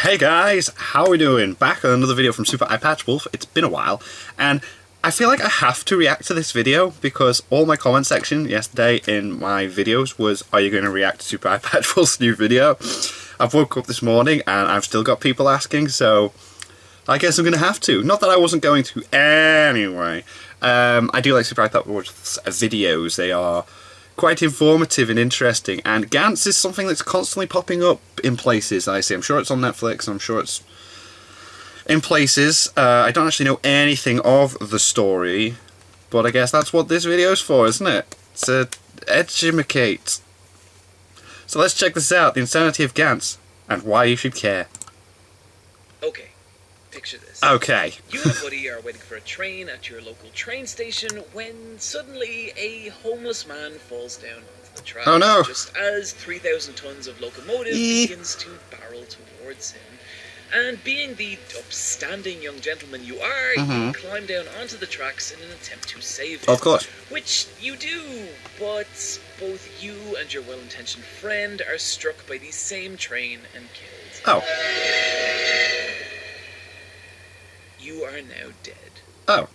Hey guys, how are we doing? Back on another video from Super Eye Patch Wolf. It's been a while, and I feel like I have to react to this video because all my comment section yesterday in my videos was, are you going to react to Super Eye Patch Wolf's new video? I've woke up this morning and I've still got people asking, so I guess I'm going to have to. Not that I wasn't going to anyway. I do like Super Eye Patch Wolf's videos. They are quite informative and interesting, and Gantz is something that's constantly popping up in places. I see. I'm sure it's on Netflix. I'm sure it's in places. I don't actually know anything of the story, but I guess that's what this video is for, isn't it? To educate. So let's check this out: the insanity of Gantz and why you should care. Okay, picture this. Okay. You and a buddy are waiting for a train at your local train station when suddenly a homeless man falls down onto the track. Oh no! Just as 3,000 tons of locomotive begins to barrel towards him. And being the upstanding young gentleman you are, you climb down onto the tracks in an attempt to save him. Of course. Which you do, but both you and your well-intentioned friend are struck by the same train and killed. Oh. You are now dead. Oh.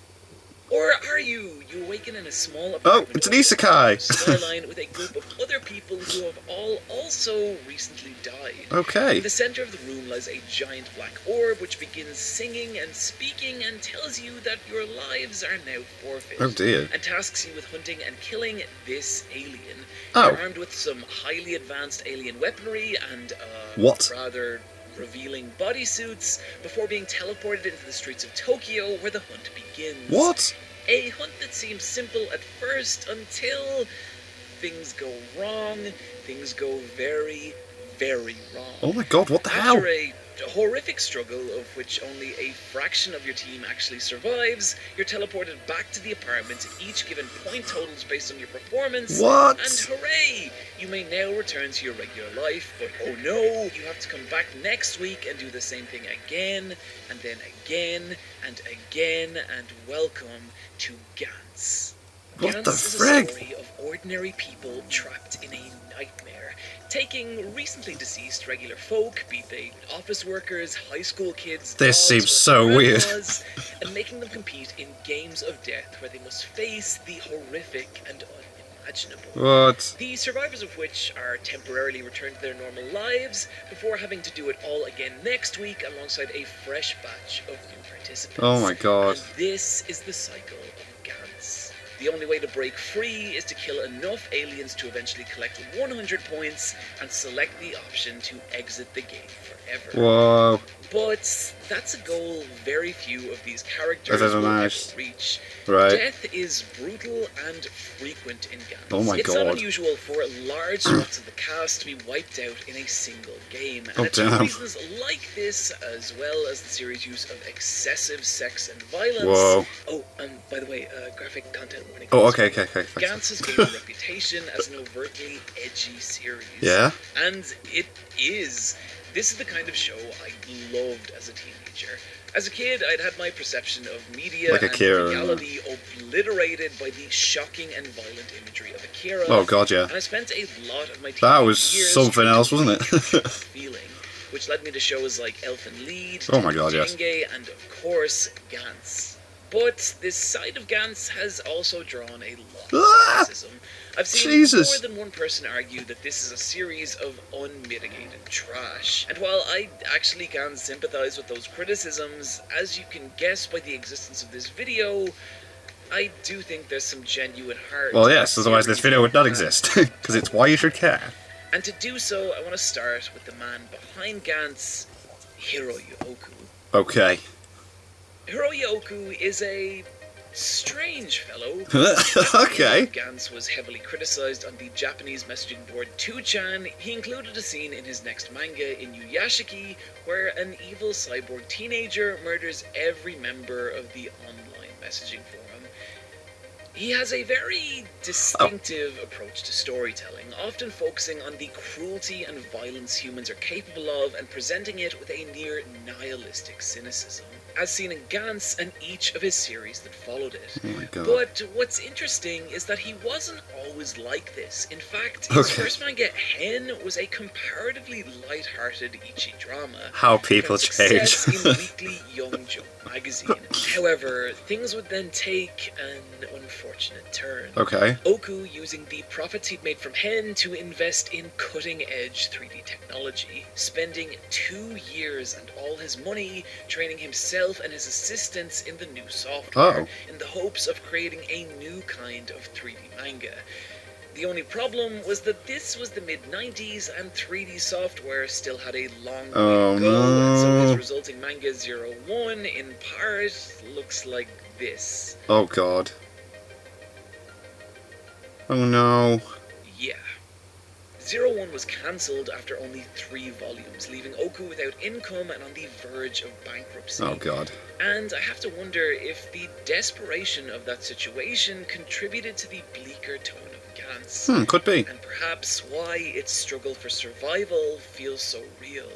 Or are you? You awaken in a small apartment. Oh, it's an isekai. Skyline with a group of other people who have all also recently died. Okay. In the center of the room lies a giant black orb which begins singing and speaking and tells you that your lives are now forfeit. Oh dear. And tasks you with hunting and killing this alien. Oh. You're armed with some highly advanced alien weaponry and What? rather revealing bodysuits before being teleported into the streets of Tokyo where the hunt begins. What? A hunt that seems simple at first until things go wrong. Things go very, very wrong. Oh my god, what the hell? After a horrific struggle of which only a fraction of your team actually survives, you're teleported back to the apartment, each given point totals based on your performance. What? And hooray! You may now return to your regular life, but oh no, you have to come back next week and do the same thing again, and then again, and again, and welcome to Gantz. What the Gantz is frig? a story of ordinary people trapped in a nightmare, taking recently deceased regular folk, be they office workers, high school kids, This dogs, seems or so weird. grandmas, and making them compete in games of death where they must face the horrific and unimaginable. What? The survivors of which are temporarily returned to their normal lives before having to do it all again next week alongside a fresh batch of new participants. Oh my god. And this is the cycle of Gantz. The only way to break free is to kill enough aliens to eventually collect 100 points and select the option to exit the game forever. Whoa. But that's a goal very few of these characters That is will nice. ever reach. Right. Death is brutal and frequent in Gantz. Oh my it's god. not unusual for large swaths of the cast to be wiped out in a single game. And Oh, it's for damn. reasons like this, as well as the series' use of excessive sex and violence. Whoa. Oh, by the way, graphic content warning. Oh, okay. Thanks. Gantz has gained a reputation as an overtly edgy series. Yeah? And it is. This is the kind of show I loved as a teenager. As a kid, I'd had my perception of media Like and Akira, reality obliterated by the shocking and violent imagery of Akira. Oh god, yeah. And I spent a lot of my teenage That was years something trying to else, wasn't it? recreate that feeling, which led me to shows like Elfen Lied, Oh my god, yes. Tenge, and of course, Gantz. But this side of Gantz has also drawn a lot of Ah! criticism. I've seen Jesus. more than one person argue that this is a series of unmitigated trash. And while I actually can sympathize with those criticisms, as you can guess by the existence of this video, I do think there's some genuine heart. Well, to yes, the otherwise this series video would not and exist. Because it's why you should care. And to do so, I want to start with the man behind Gantz, Hiroyu Oku. Okay. Hiroyu Oku is a strange fellow. Okay. Gantz was heavily criticized on the Japanese messaging board 2chan. He included a scene in his next manga, Inuyashiki, where an evil cyborg teenager murders every member of the online messaging forum. He has a very distinctive approach to storytelling, often focusing on the cruelty and violence humans are capable of and presenting it with a near nihilistic cynicism, as seen in Gantz and each of his series that followed it. Oh my god. But what's interesting is that he wasn't was like this. In fact, his Okay. first manga, Hen, was a comparatively light-hearted ichi drama. How people Found success change. in Weekly Young Jump magazine. However, things would then take an unfortunate turn. Okay. Oku using the profits he'd made from Hen to invest in cutting-edge 3D technology, spending 2 years and all his money training himself and his assistants in the new software, in the hopes of creating a new kind of 3D manga. The only problem was that this was the mid-90s and 3D software still had a long way to go, and so his resulting manga 01 in part looks like this. Oh god. Oh no. Yeah. 01 was cancelled after only 3 volumes, leaving Oku without income and on the verge of bankruptcy. Oh god. And I have to wonder if the desperation of that situation contributed to the bleaker tone of Gantz. Could be. And perhaps why its struggle for survival feels so real.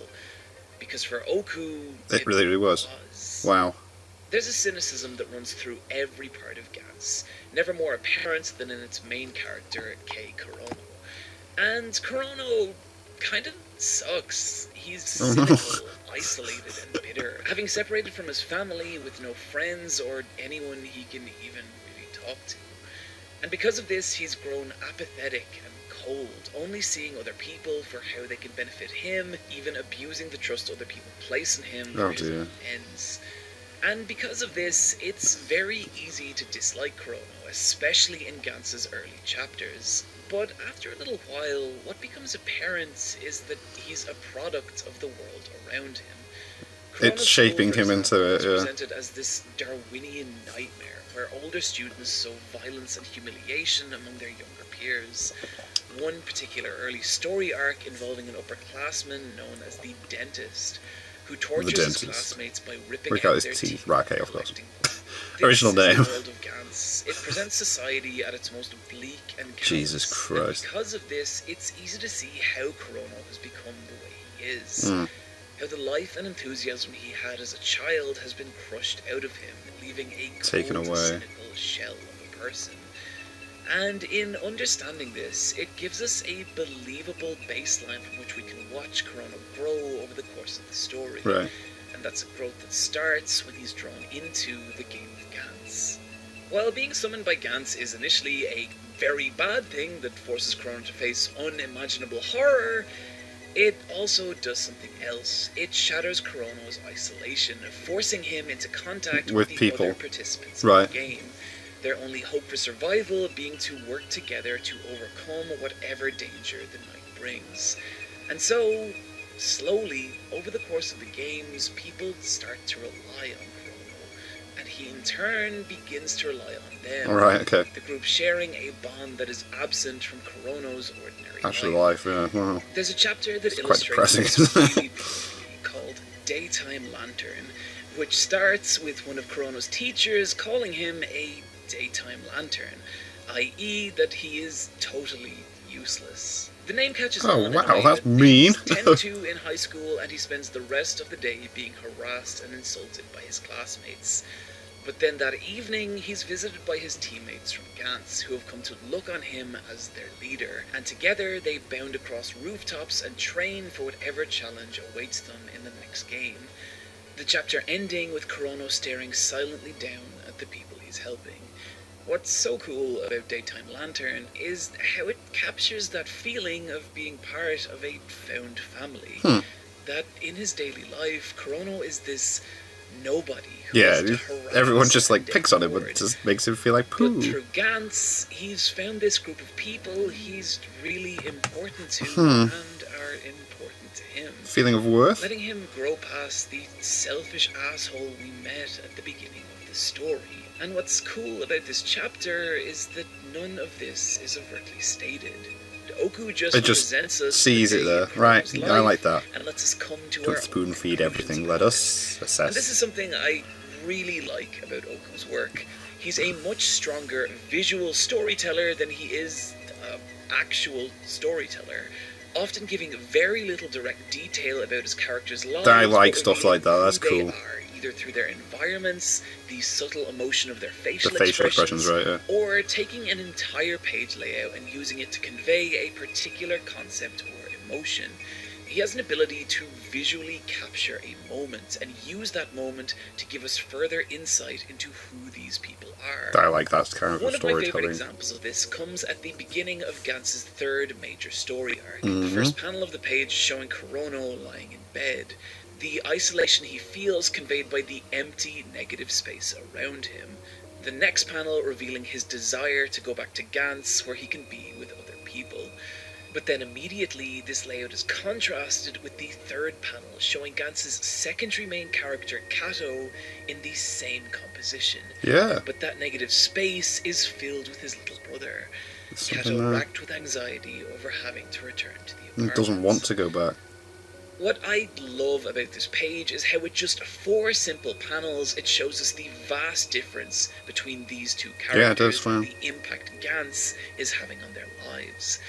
Because for Oku, It really was. Wow. There's a cynicism that runs through every part of Gantz, never more apparent than in its main character, Kei Kurono. And Kurono kind of sucks. He's cynical, isolated, and bitter, having separated from his family with no friends or anyone he can even really talk to. And because of this, he's grown apathetic and cold, only seeing other people for how they can benefit him, even abusing the trust other people place in him for his own ends. And because of this, it's very easy to dislike Kurono, especially in Gantz's early chapters. But after a little while, what becomes apparent is that he's a product of the world around him. It's shaping him into it, is presented as this Darwinian nightmare, where older students sow violence and humiliation among their younger peers. One particular early story arc involving an upperclassman known as the Dentist, who tortures his classmates by ripping out their teeth. Right, okay, of course. This Original name. is the world of Gantz. It presents society at its most bleak and callous. Jesus Christ. And because of this, it's easy to see how Kurono has become the way he is. How the life and enthusiasm he had as a child has been crushed out of him, leaving a taken cold, away, cynical shell of a person. And in understanding this, it gives us a believable baseline from which we can watch Kurono grow over the course of the story. Right. And that's a growth that starts when he's drawn into the game of Gantz. While being summoned by Gantz is initially a very bad thing that forces Kurono to face unimaginable horror, it also does something else. It shatters Kurono's isolation, forcing him into contact with the people. other participants in the game. Their only hope for survival being to work together to overcome whatever danger the night brings. And so, slowly, over the course of the games, people start to rely on Kurono, and he in turn begins to rely on them. Right, okay. The group sharing a bond that is absent from Kurono's ordinary Actually life, yeah. Wow. There's a chapter that Quite illustrates depressing. this really beautifully called Daytime Lantern, which starts with one of Kurono's teachers calling him a daytime lantern, i.e. that he is totally useless. The name catches on. Oh wow, that's mean. He's 10-2 in high school, and he spends the rest of the day being harassed and insulted by his classmates. But then that evening, he's visited by his teammates from Gantz, who have come to look on him as their leader, and together they bound across rooftops and train for whatever challenge awaits them in the next game. The chapter ending with Kurono staring silently down at the people he's helping. What's so cool about Daytime Lantern is how it captures that feeling of being part of a found family. That in his daily life, Kurono is this nobody who is to harass everyone just like and picks on him, ignored. but just makes him feel like poo. But through Gantz, he's found this group of people he's really important to and are important to him. Feeling of worth? Letting him grow past the selfish asshole we met at the beginning of the story. And what's cool about this chapter is that none of this is overtly stated. Oku just presents us sees it there. Right, I like that. And lets us come to Don't our spoon feed everything, let us assess. And this is something I really like about Oku's work. He's a much stronger visual storyteller than he is actual storyteller, often giving very little direct detail about his character's lives. I like stuff like that, that's cool. either through their environments, the subtle emotion of their facial expressions, right, yeah. or taking an entire page layout and using it to convey a particular concept or emotion. He has an ability to visually capture a moment and use that moment to give us further insight into who these people are. I like that kind of One of my favorite storytelling. examples of this comes at the beginning of Gantz's third major story arc. The first panel of the page showing Kurono lying in bed. The isolation he feels conveyed by the empty negative space around him. The next panel revealing his desire to go back to Gantz where he can be with other people. But then immediately this layout is contrasted with the third panel showing Gantz's secondary main character Kato in the same composition. Yeah. But that negative space is filled with his little brother. Kato racked with anxiety over having to return to the apartment. Doesn't want to go back. What I love about this page is how with just 4 simple panels it shows us the vast difference between these two characters. Yeah, it does, and the impact Gantz is having on their lives.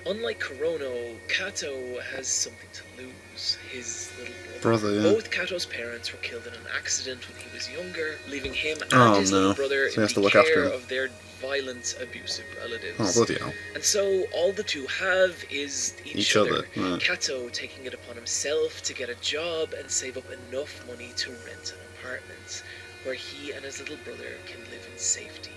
Unlike Kurono, Kato has something to lose. His little brother. Yeah. Both Kato's parents were killed in an accident when he was younger, leaving him and his little brother in the care of their violent, abusive relatives. Oh, bloody hell. And so all the two have is each other. Right. Kato taking it upon himself to get a job and save up enough money to rent an apartment, where he and his little brother can live in safety.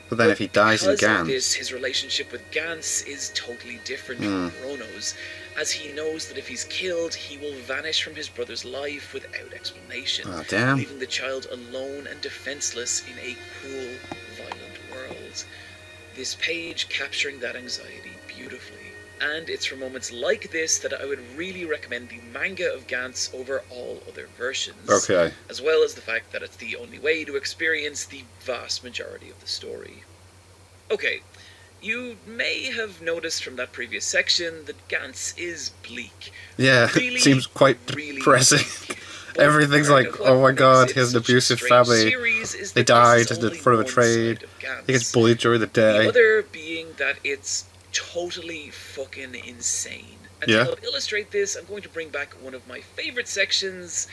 But then if he dies in Gantz... This, his relationship with Gantz is totally different from Kurono's, as he knows that if he's killed, he will vanish from his brother's life without explanation, leaving the child alone and defenseless in a cruel, violent world. This page capturing that anxiety beautifully. And it's for moments like this that I would really recommend the manga of Gantz over all other versions. Okay. As well as the fact that it's the only way to experience the vast majority of the story. Okay, you may have noticed from that previous section that Gantz is bleak. Yeah, really, it seems quite depressing. Everything's like, oh my god, he has an abusive family. They died in front of a train. He gets bullied during the day. The other being that it's totally fucking insane. And to help illustrate this, I'm going to bring back one of my favorite sections.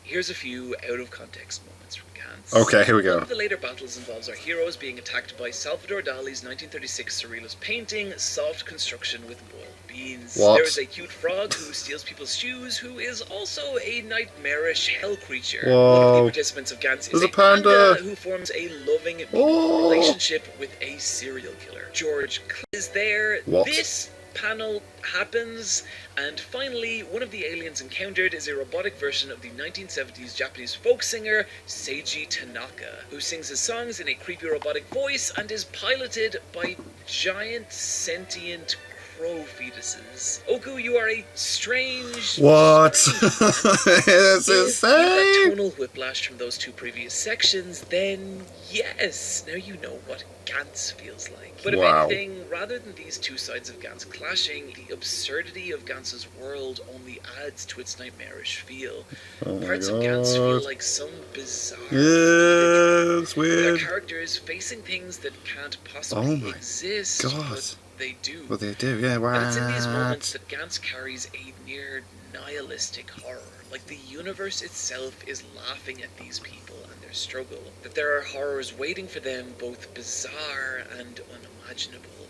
Here's a few out of context moments from Gantz. Okay, here we go. One of the later battles involves our heroes being attacked by Salvador Dali's 1936 surrealist painting, Soft Construction with Boiled Beans. What? There is a cute frog who steals people's shoes, who is also a nightmarish hell creature. Whoa. One of the participants of Gantz is a panda who forms a loving relationship with a serial killer. George is there. What? This panel happens, and finally one of the aliens encountered is a robotic version of the 1970s Japanese folk singer Seiji Tanaka, who sings his songs in a creepy robotic voice and is piloted by giant sentient crow fetuses. Oku, you are a strange... What? It's insane! That tonal whiplash from those two previous sections, then yes, now you know what Gantz feels like. But if anything, rather than these two sides of Gantz clashing, the absurdity of Gantz's world only adds to its nightmarish feel. Parts of Gantz feel like some bizarre... Yeah, it's weird. Their characters facing things that can't possibly exist, but they do. Well, they do, yeah, wow. And it's in these moments that Gantz carries a near nihilistic horror. Like the universe itself is laughing at these people and their struggle. That there are horrors waiting for them, both bizarre and unimaginable.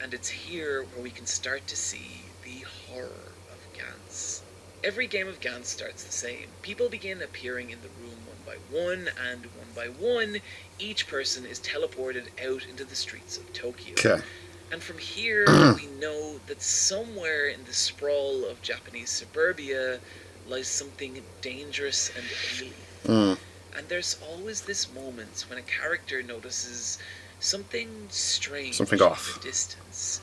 And it's here where we can start to see the horror of Gantz. Every game of Gantz starts the same. People begin appearing in the room one by one, and one by one, each person is teleported out into the streets of Tokyo. Okay. And from here, we know that somewhere in the sprawl of Japanese suburbia lies something dangerous and alien. And there's always this moment when a character notices something strange something off in the distance.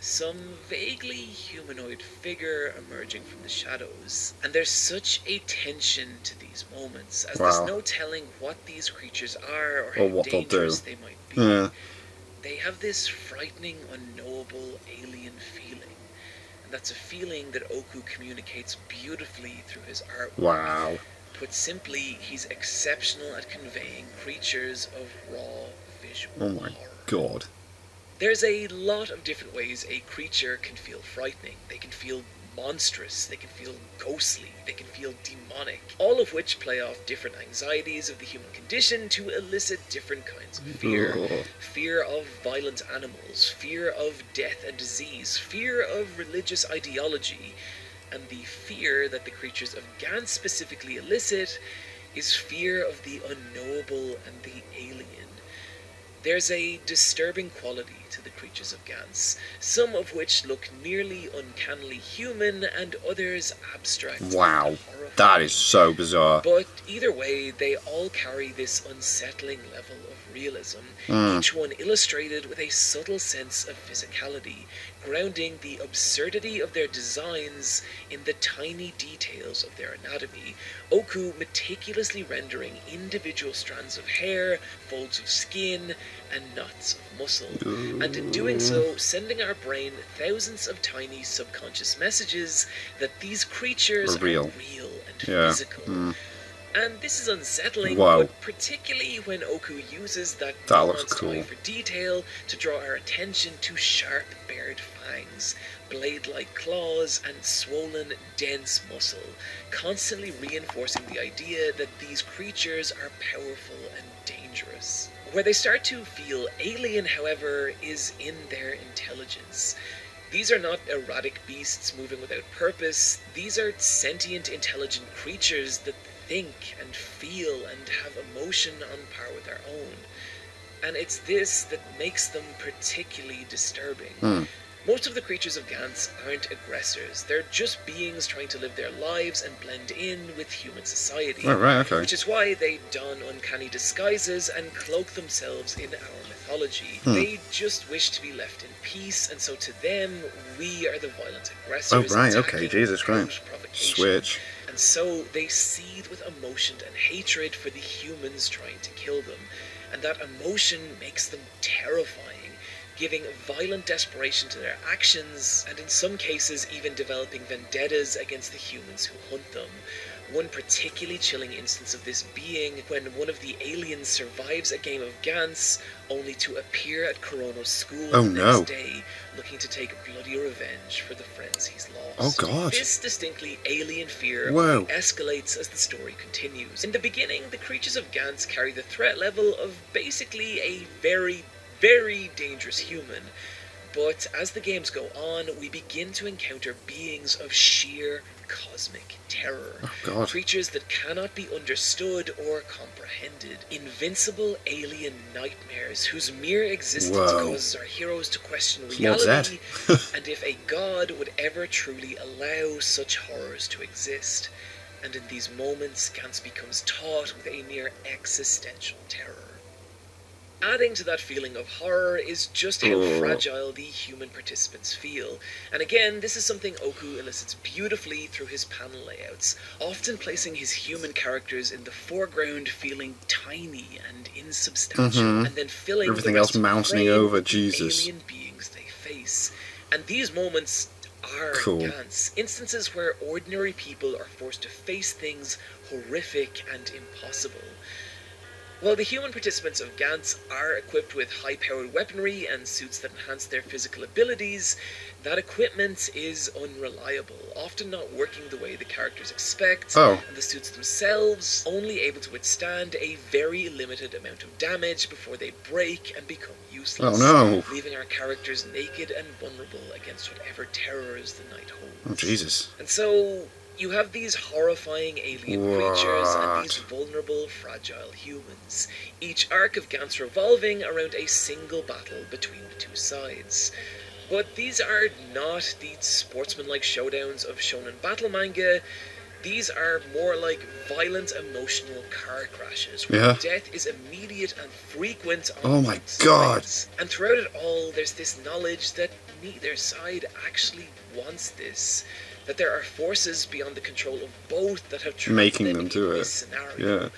Some vaguely humanoid figure emerging from the shadows. And there's such a tension to these moments, as there's no telling what these creatures are or how dangerous they might be. They have this frightening, unknowable alien feeling. And that's a feeling that Oku communicates beautifully through his artwork. Wow. Put simply, he's exceptional at conveying creatures of raw visual horror. God. There's a lot of different ways a creature can feel frightening. They can feel monstrous, they can feel ghostly, they can feel demonic, all of which play off different anxieties of the human condition to elicit different kinds of fear. Ugh. Fear of violent animals, fear of death and disease, fear of religious ideology, and the fear that the creatures of Gantz specifically elicit is fear of the unknowable and the alien. There's a disturbing quality to the creatures of Gantz, some of which look nearly uncannily human and others abstract. Wow, and horrifying. that is so bizarre. But either way, they all carry this unsettling level of realism, each one illustrated with a subtle sense of physicality, grounding the absurdity of their designs in the tiny details of their anatomy, Oku meticulously rendering individual strands of hair, folds of skin, and knots of muscle, and in doing so, sending our brain thousands of tiny subconscious messages that these creatures are real and physical. And this is unsettling, Wow. but particularly when Oku uses that looks nuanced cool. eye for detail to draw our attention to sharp bared fangs, blade-like claws, and swollen, dense muscle, constantly reinforcing the idea that these creatures are powerful and dangerous. Where they start to feel alien, however, is in their intelligence. These are not erratic beasts moving without purpose. These are sentient, intelligent creatures that think and feel and have emotion on par with our own. And it's this that makes them particularly disturbing. Most of the creatures of Gantz aren't aggressors. They're just beings trying to live their lives and blend in with human society. Oh, right, okay. Which is why they don uncanny disguises and cloak themselves in our mythology. They just wish to be left in peace, and so to them, we are the violent aggressors. Oh, right, okay, attacking Jesus without Christ. provocation. Switch. And so they seethe with emotion and hatred for the humans trying to kill them. And that emotion makes them terrifying, giving violent desperation to their actions, and in some cases even developing vendettas against the humans who hunt them. One particularly chilling instance of this being when one of the aliens survives a game of Gantz, only to appear at Corono's school the next day, looking to take bloody revenge for the friends he's lost. Oh, God. This distinctly alien fear Whoa. escalates as the story continues. In the beginning, the creatures of Gantz carry the threat level of basically a very, very dangerous human. But as the games go on, we begin to encounter beings of sheer cosmic terror. Oh, God. Creatures that cannot be understood or comprehended. Invincible alien nightmares whose mere existence causes our heroes to question reality and if a god would ever truly allow such horrors to exist. And in these moments, Gantz becomes taut with a near existential terror. Adding to that feeling of horror is just how fragile the human participants feel. And again, this is something Oku elicits beautifully through his panel layouts, often placing his human characters in the foreground feeling tiny and insubstantial, and then filling everything the else rest of the mounting frame over, with Jesus. alien beings they face. And these moments are Gantz, instances where ordinary people are forced to face things horrific and impossible. While the human participants of Gantz are equipped with high-powered weaponry and suits that enhance their physical abilities, that equipment is unreliable, often not working the way the characters expect, and the suits themselves only able to withstand a very limited amount of damage before they break and become useless, leaving our characters naked and vulnerable against whatever terrors the night holds. Oh, Jesus. And so you have these horrifying alien creatures and these vulnerable, fragile humans, each arc of Gantz revolving around a single battle between the two sides. But these are not the sportsmanlike showdowns of shonen battle manga. These are more like violent, emotional car crashes, where death is immediate and frequent on both sides. And throughout it all, there's this knowledge that neither side actually wants this. That there are forces beyond the control of both that have trapped them in this scenario,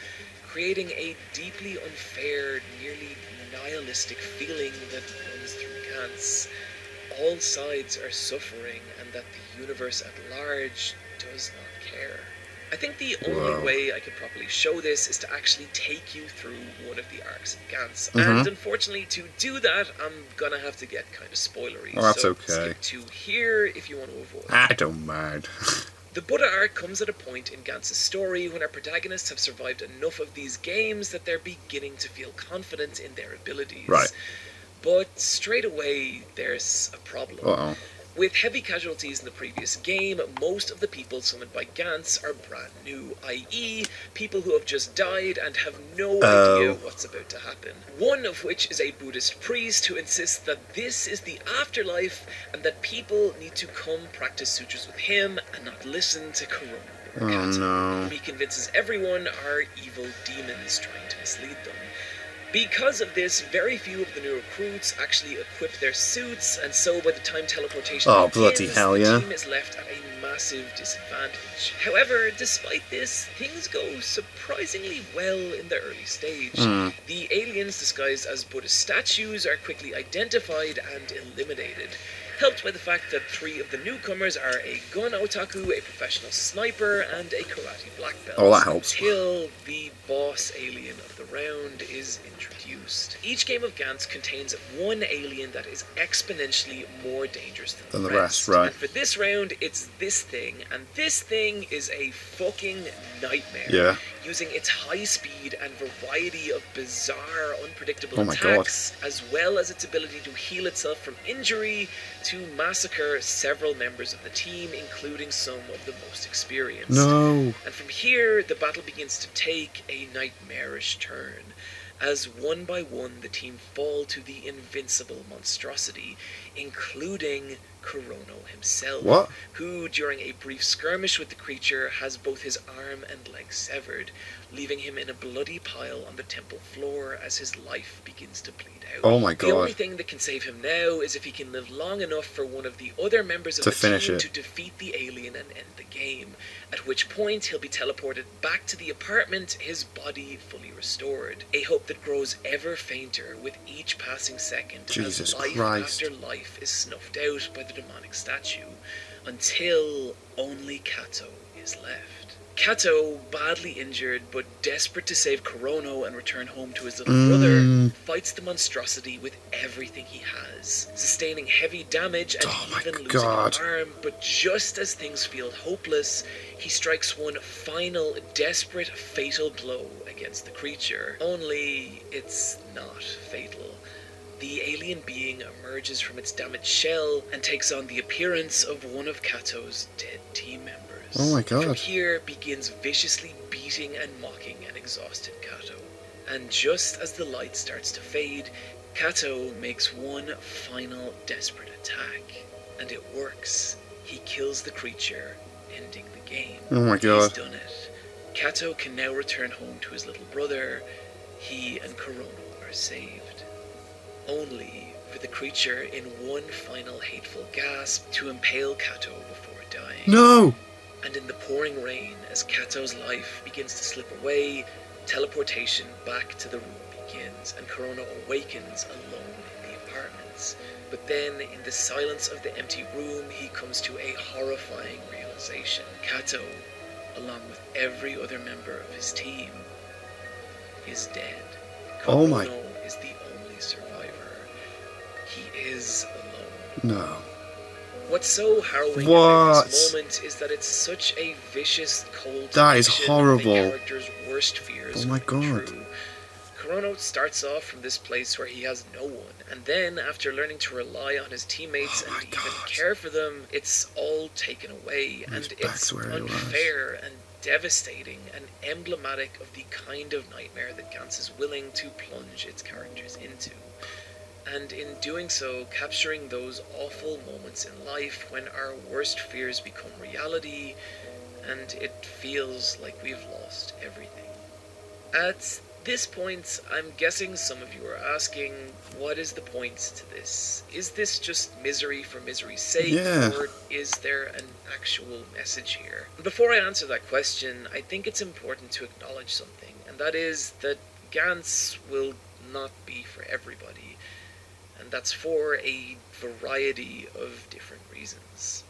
creating a deeply unfair, nearly nihilistic feeling that runs through Gantz. All sides are suffering, and that the universe at large does not care. I think the only way I could properly show this is to actually take you through one of the arcs of Gantz. And unfortunately, to do that, I'm gonna have to get kind of spoilery. Oh, that's so okay. Skip to here if you want to avoid. I don't mind. The Buddha arc comes at a point in Gantz's story when our protagonists have survived enough of these games that they're beginning to feel confident in their abilities. Right. But straight away, there's a problem. Uh-oh. With heavy casualties in the previous game, most of the people summoned by Gantz are brand new, i.e. people who have just died and have no idea what's about to happen. One of which is a Buddhist priest who insists that this is the afterlife and that people need to come practice sutras with him and not listen to Corona or Kato. No. He convinces everyone are evil demons trying to mislead them. Because of this, very few of the new recruits actually equip their suits, and so by the time teleportation begins, bloody hell, yeah. the team is left at a massive disadvantage. However, despite this, things go surprisingly well in the early stage. The aliens disguised as Buddhist statues are quickly identified and eliminated, helped by the fact that 3 of the newcomers are a gun otaku, a professional sniper, and a karate black belt. Oh, that helps. Until the boss alien of the round is introduced. Each game of Gantz contains one alien that is exponentially more dangerous than the rest. Right. And for this round, it's this thing, and this thing is a fucking nightmare. Yeah. Using its high speed and variety of bizarre, unpredictable Oh my attacks, as well as its ability to heal itself from injury, to massacre several members of the team, including some of the most experienced. No. And from here, the battle begins to take a nightmarish turn, as one by one the team fall to the invincible monstrosity, including Kurono himself, What? who, during a brief skirmish with the creature, has both his arm and leg severed, leaving him in a bloody pile on the temple floor as his life begins to bleed out. Oh my god. The only thing that can save him now is if he can live long enough for one of the other members of the team to defeat the alien and end the game, at which point he'll be teleported back to the apartment, his body fully restored. A hope that grows ever fainter with each passing second Jesus as life Christ. after life is snuffed out by the demonic statue, until only Kato is left. Kato, badly injured but desperate to save Kurono and return home to his little brother, fights the monstrosity with everything he has, sustaining heavy damage and even losing an arm, but just as things feel hopeless, he strikes one final, desperate, fatal blow against the creature. Only it's not fatal. The alien being emerges from its damaged shell and takes on the appearance of one of Kato's dead team members. Oh my god. From here begins viciously beating and mocking an exhausted Kato. And just as the light starts to fade, Kato makes one final desperate attack. And it works. He kills the creature, ending the game. Oh my god. He's done it. Kato can now return home to his little brother. He and Kurono are saved. Only for the creature in one final hateful gasp to impale Kato before dying. No! And in the pouring rain, as Kato's life begins to slip away, teleportation back to the room begins, and Kurono awakens alone in the apartments. But then, in the silence of the empty room, he comes to a horrifying realization. Kato, along with every other member of his team, is dead. Oh my... Kurono is the only survivor. He is alone. No. What's so harrowing about this moment is that it's such a vicious, cold that is horrible. Of the character's worst fears. Oh my god. True. Kurono starts off from this place where he has no one, and then after learning to rely on his teammates and even care for them, it's all taken away, and it's unfair and devastating and emblematic of the kind of nightmare that Gantz is willing to plunge its characters into. And in doing so, capturing those awful moments in life when our worst fears become reality, and it feels like we've lost everything. At this point, I'm guessing some of you are asking, what is the point to this? Is this just misery for misery's sake, or is there an actual message here? Before I answer that question, I think it's important to acknowledge something, and that is that Gantz will not be for everybody. And that's for a variety of different reasons.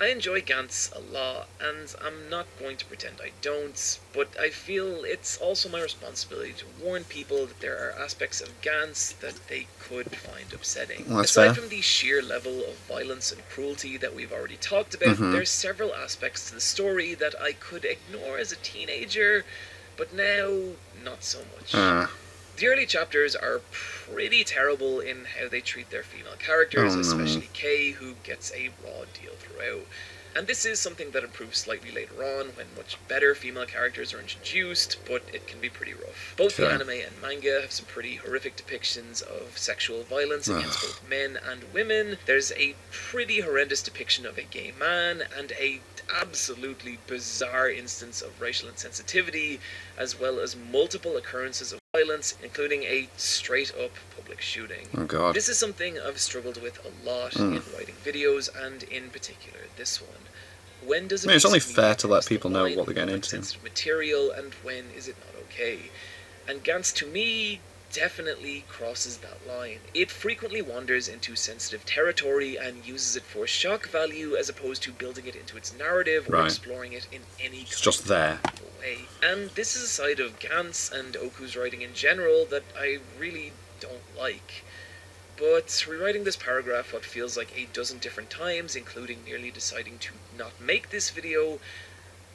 I enjoy Gantz a lot, and I'm not going to pretend I don't, but I feel it's also my responsibility to warn people that there are aspects of Gantz that they could find upsetting. Well, that's Aside fair. from the sheer level of violence and cruelty that we've already talked about, there's several aspects to the story that I could ignore as a teenager, but now, not so much. The early chapters are pretty terrible in how they treat their female characters, especially Kay, who gets a raw deal throughout. And this is something that improves slightly later on when much better female characters are introduced, but it can be pretty rough. Both the anime and manga have some pretty horrific depictions of sexual violence against both men and women. There's a pretty horrendous depiction of a gay man and a absolutely bizarre instance of racial insensitivity, as well as multiple occurrences of violence, including a straight-up public shooting. Oh god. This is something I've struggled with a lot in writing videos, and in particular this one. When does it it's only fair to let people know what they're getting into. Sensitive material, and when is it not okay? And Gantz, to me, definitely crosses that line. It frequently wanders into sensitive territory and uses it for shock value as opposed to building it into its narrative or exploring it in any it's just there way. And this is a side of Gantz and Oku's writing in general that I really don't like. But rewriting this paragraph what feels like a dozen different times, including nearly deciding to not make this video,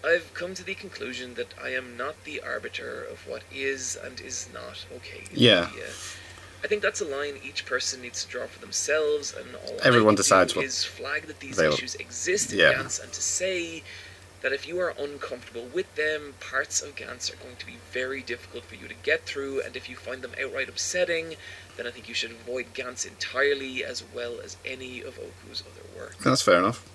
I've come to the conclusion that I am not the arbiter of what is and is not okay in media. I think that's a line each person needs to draw for themselves, and all everyone I can decides do what is flag that these issues exist in Gantz, and to say that if you are uncomfortable with them, parts of Gantz are going to be very difficult for you to get through, and if you find them outright upsetting, then I think you should avoid Gantz entirely, as well as any of Oku's other work. That's fair enough.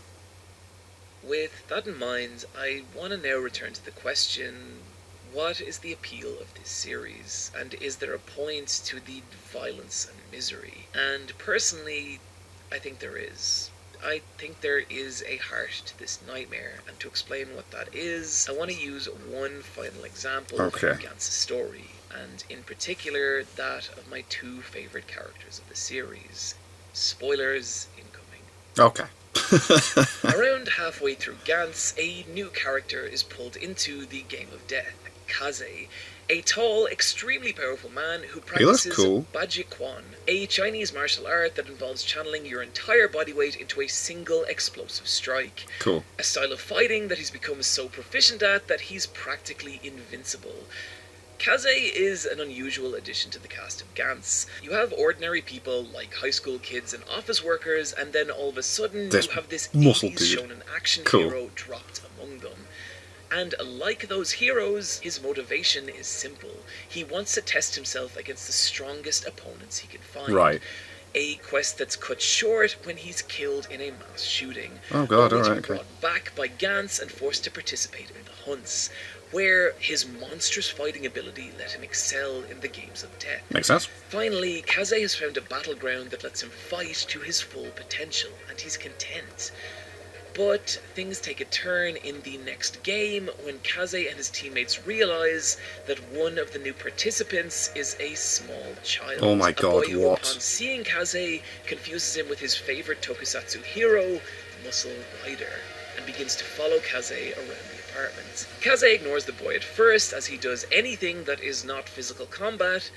With that in mind, I want to now return to the question, what is the appeal of this series? And is there a point to the violence and misery? And personally, I think there is. I think there is a heart to this nightmare, and to explain what that is, I want to use one final example from Gantz's story, and in particular that of my two favourite characters of the series. Spoilers incoming. Okay. Around halfway through Gantz, a new character is pulled into the game of death, Kaze, a tall, extremely powerful man who practices Bajikwan, a Chinese martial art that involves channeling your entire body weight into a single explosive strike. Cool. A style of fighting that he's become so proficient at that he's practically invincible. Kaze is an unusual addition to the cast of Gantz. You have ordinary people like high school kids and office workers, and then all of a sudden you have this 80s shonen action hero dropped among them. And like those heroes, his motivation is simple. He wants to test himself against the strongest opponents he can find. Right. A quest that's cut short when he's killed in a mass shooting. Oh god, alright, okay. Brought back by Gantz and forced to participate in the hunts, where his monstrous fighting ability let him excel in the games of death. Makes sense. Finally, Kaze has found a battleground that lets him fight to his full potential, and he's content. But things take a turn in the next game when Kaze and his teammates realize that one of the new participants is a small child. Oh my god, a boy who, what? upon seeing Kaze, confuses him with his favorite tokusatsu hero, Muscle Rider, and begins to follow Kaze around the apartment. Kaze ignores the boy at first, as he does anything that is not physical combat,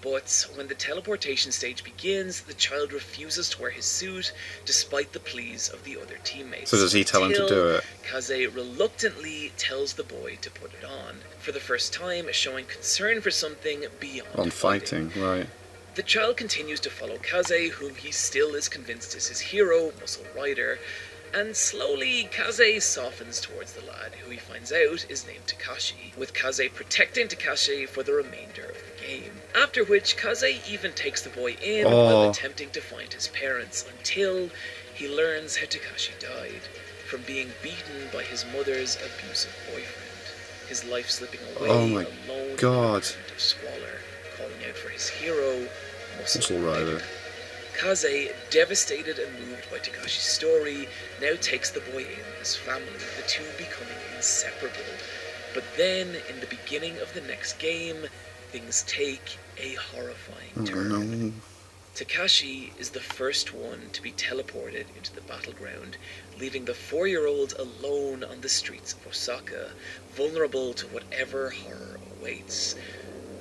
but when the teleportation stage begins, the child refuses to wear his suit, despite the pleas of the other teammates. So does he tell him to do it? Kaze reluctantly tells the boy to put it on, for the first time showing concern for something beyond fighting, right. The child continues to follow Kaze, whom he still is convinced is his hero, Muscle Rider, and slowly Kaze softens towards the lad, who he finds out is named Takashi, with Kaze protecting Takashi for the remainder of the game. After which, Kaze even takes the boy in while attempting to find his parents, until he learns how Takashi died, from being beaten by his mother's abusive boyfriend, his life slipping away alone in a moment of squalor, calling out for his hero, Muscle Rider. Kaze, devastated and moved by Takashi's story, now takes the boy in as family, the two becoming inseparable. But then, in the beginning of the next game, things take a horrifying turn. No. Takashi is the first one to be teleported into the battleground, leaving the 4-year-old alone on the streets of Osaka, vulnerable to whatever horror awaits.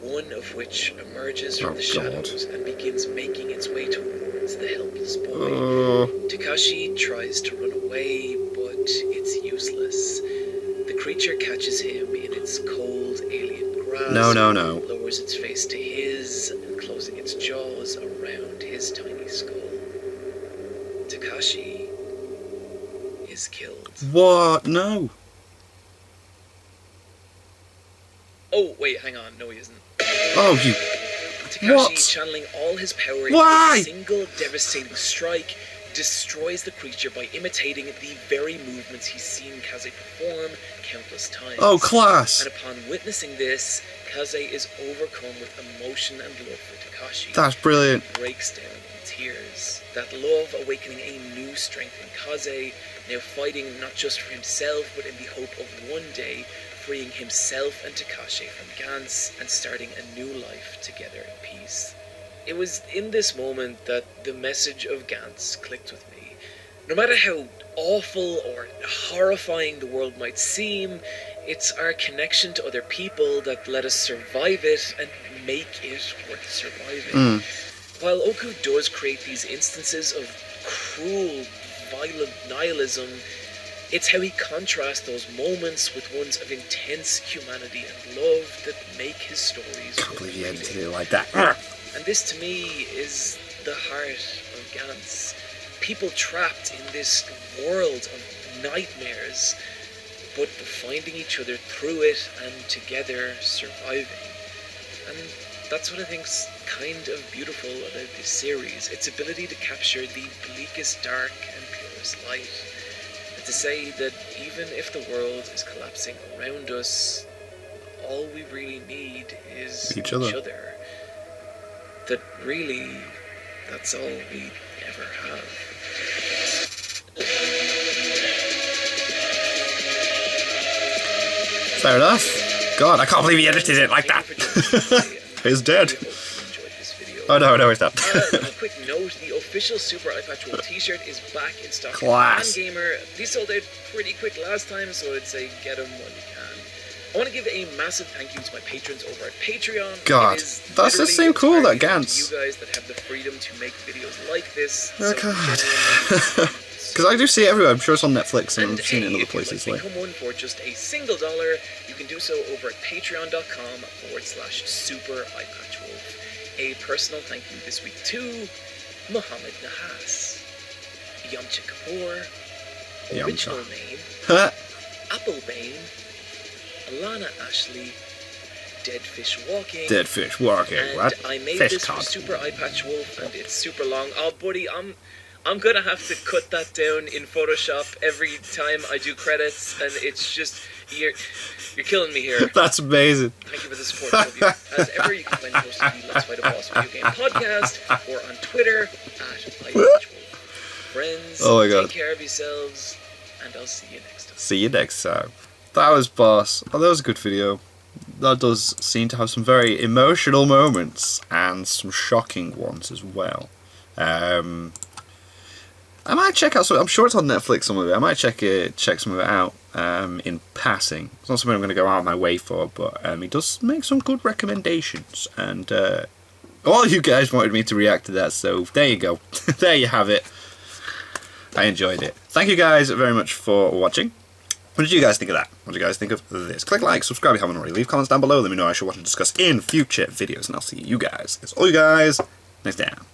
One of which emerges from the shadows and begins making its way towards the helpless boy. Takashi tries to run away, but it's useless. The creature catches him in its cold alien grasp, lowers its face to his, and closing its jaws around his tiny skull. Takashi is killed. What? No. Oh, wait, hang on. No, he isn't. Oh, you... Takashi, channeling all his power into a single devastating strike, destroys the creature by imitating the very movements he's seen Kaze perform countless times. Oh, class! And upon witnessing this, Kaze is overcome with emotion and love for Takashi. That's brilliant. And breaks down in tears. That love awakening a new strength in Kaze, now fighting not just for himself, but in the hope of one day freeing himself and Takashi from Gantz and starting a new life together in peace. It was in this moment that the message of Gantz clicked with me. No matter how awful or horrifying the world might seem, it's our connection to other people that let us survive it and make it worth surviving. While Oku does create these instances of cruel, violent nihilism, it's how he contrasts those moments with ones of intense humanity and love that make his stories. Can't believe you edited it like that. And this to me is the heart of Gantz. People trapped in this world of nightmares, but finding each other through it and together surviving. And that's what I think's kind of beautiful about this series. Its ability to capture the bleakest dark and purest light. And to say that even if the world is collapsing around us, all we really need is each other. That really, that's all we ever have. Fair enough. God, I can't believe he edited it like that. He's dead. Oh no, he's not. A quick note, the official Super Eye Patch Wolf t-shirt is back in stock. Class. Gamer. These sold out pretty quick last time, so I'd say get them when you can. I want to give a massive thank you to my patrons over at Patreon. God, that does seem cool, that Gantz. You guys that have the freedom to make videos like this. Oh God. Because I do see it everywhere. I'm sure it's on Netflix and I've seen it in other places. If you'd like to become one for just a single $1, you can do so over at patreon.com/Super Eye Patch Wolf. A personal thank you this week to Mohammed Nahas, Yamcha Kapoor, original name, Applebane, Alana Ashley, Dead Fish Walking. Dead Fish Walking, and what? I made Fish this for Super Eye Patch Wolf and it's super long. Oh buddy, I'm gonna have to cut that down in Photoshop every time I do credits, and it's just you're killing me here. That's amazing. Thank you for the support, love you. As ever, you can find me hosting the Let's Fight a Boss video game podcast or on Twitter @iPatchWolf. Friends, oh my God. Take care of yourselves, and I'll see you next time. See you next time. That was Boss. Oh, that was a good video. That does seem to have some very emotional moments and some shocking ones as well. I might check out some. I'm sure it's on Netflix, some of it. I might check some of it out in passing. It's not something I'm going to go out of my way for, but he does make some good recommendations. And all you guys wanted me to react to that, so there you go. There you have it. I enjoyed it. Thank you guys very much for watching. What did you guys think of that? What did you guys think of this? Click like, subscribe if you haven't already. Leave comments down below. Let me know what I should watch and discuss in future videos. And I'll see you guys. That's all you guys. Next time.